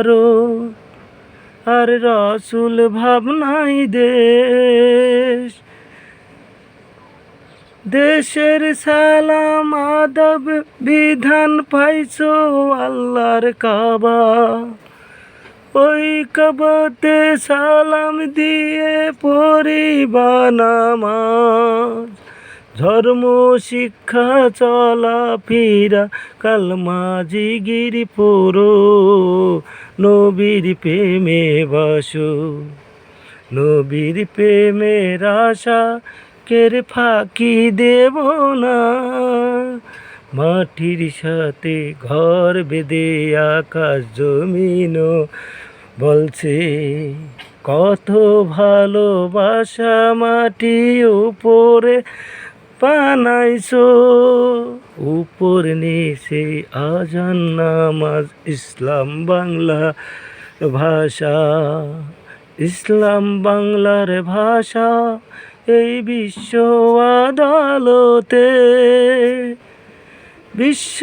করো, আর রসুল ভাবনাই দেশ। দেশের সালাম আদব বিধান পাইছো আল্লাহর কাবা, ওই কাবাতে সালাম দিয়ে পড়িবা নামাজ। ধর্ম শিক্ষা চলা ফিরা কালমা জিগির পুরো, নবীর প্রেমে বাসো। নবীর প্রেমের আশা কের ফাঁকি দেব না, মাটির সাথে ঘর বেঁধে আকাশ জমিন বলছে কত ভালোবাসা মাটি উপরে বানাইছো। উপর নিচে আজান নামাজ ইসলাম বাংলা ভাষা, ইসলাম বাংলার ভাষা। এই বিশ্ব আদালতে, বিশ্ব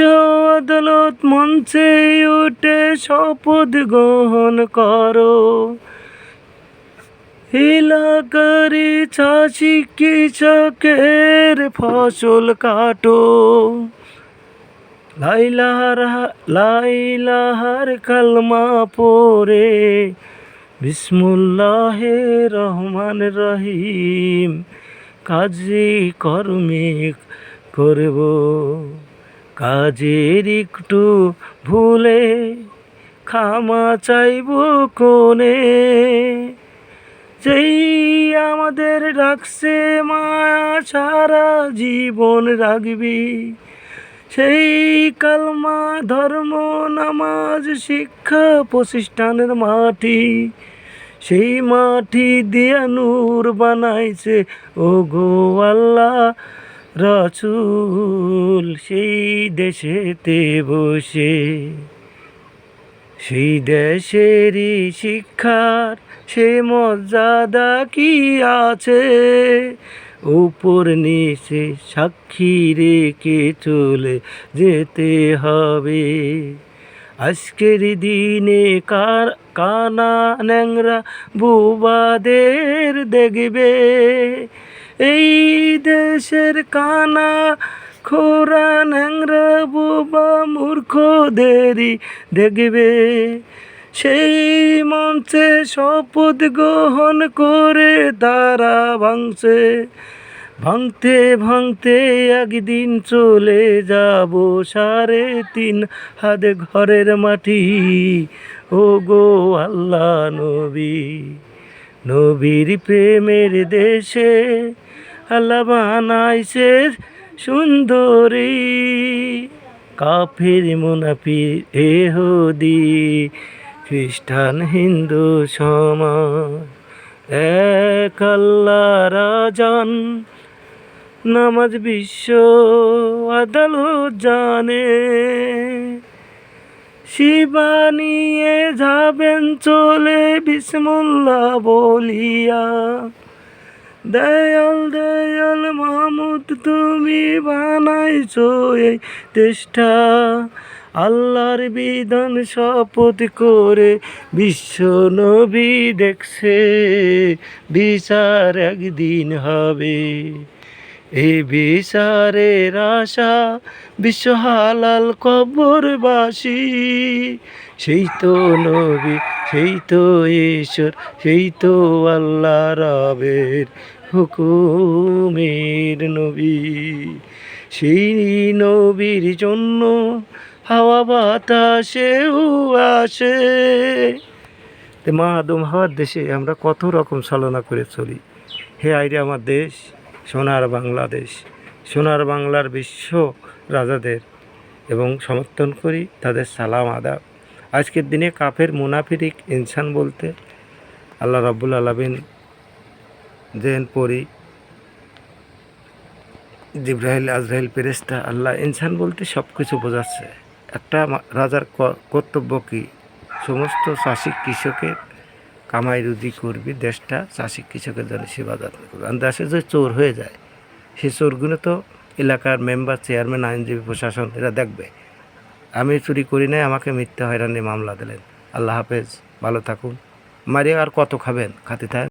আদালত মঞ্চে উঠে শপথ গ্রহণ করো, এলাকারি চাষি কৃষকের ফসল কাটো। লাইলাহার কালমা পড়ে বিসমুল্লাহে রহমান রহিম কাজে কর্মে করব। কাজের একটু ভুলে ক্ষমা চাইব কোনে, যেই আমাদের রাখছে মায়া সারা জীবন রাখবি। সেই কালমা ধর্ম নামাজ শিক্ষা প্রতিষ্ঠানের মাটি, সেই মাটি দিয়া নূর বানাইছে ও গো আল্লাহ রসুল সেই দেশেতে বসে। সেই দেশেরই শিক্ষার সে মর্যাদা কি আছে, উপর নিচে সাক্ষী রেখে চলে যেতে হবে। আজকের দিনে কানা ন্যাংরা বুবাদের দেখবে, এই দেশের কানা খোরা ন্যাংরা বুবা মূর্খদেরই দেখবে। সেই মঞ্চে শপথ গ্রহণ করে তারা ভাঙতে ভাঙতে একদিন চলে যাব 3.5 হাত ঘরের মাটি। ও গো আল্লাহ নবী, নবীর প্রেমের দেশে আল্লাহ বানাইছে সুন্দরী। কাফির মুনাফিক ইহুদি খ্রিস্টান হিন্দু সমান, এক আল্লাহর আযান নামাজ বিশ্ব আদালত জানে। শিবা নিয়ে যাবেন চলে বিসমুল্লাহ বলিয়া, দয়াল দয়াল মাহমুদ তুমি বানাইছো এই দেশটা। আল্লাহর বিধান শপথ করে বিশ্ব নবী দেখছে বিচার একদিন হবে। এই বিচারের আশা বিশ্ব হালাল কবরবাসী। সেই তো নবী, সেই তো ঈশ্বর, সেই তো আল্লাহ রবের হুকুমের নবী। সেই নবীর জন্য হাওয়া বাতাসেও আসে। মা আদম হাওয়ার দেশে আমরা কত রকম ছলনা করে চলি। হে আইরে আমার দেশ, সোনার বাংলাদেশ। সোনার বাংলার বিশ্ব রাজাদের এবং সমর্থন করি, তাদের সালাম আদাব। আজকের দিনে কাফের মুনাফিক ইনসান বলতে আল্লাহ রাব্বুল আলামিন যেন পড়ি জিবরাইল আজরাইল ফেরেশতা, আল্লাহ ইনসান বলতে সব কিছু বোঝাচ্ছে। একটা রাজার কর্তব্য কি? সমস্ত চাষি কৃষকের কামাই রুজি করবি, দেশটা চাষি কৃষকের জন্য সেবা যত্ন করবে। আর দেশে যে চোর হয়ে যায়, সেই চোরগুলো তো এলাকার মেম্বার, চেয়ারম্যান, আইনজীবী, প্রশাসন এরা দেখবে। আমি চুরি করি নাই, আমাকে মিথ্যা হয়রানি মামলা দিলেন, আল্লাহ হাফেজ, ভালো থাকুন। মারিয়া আর কত খাবেন, খাতে থাক।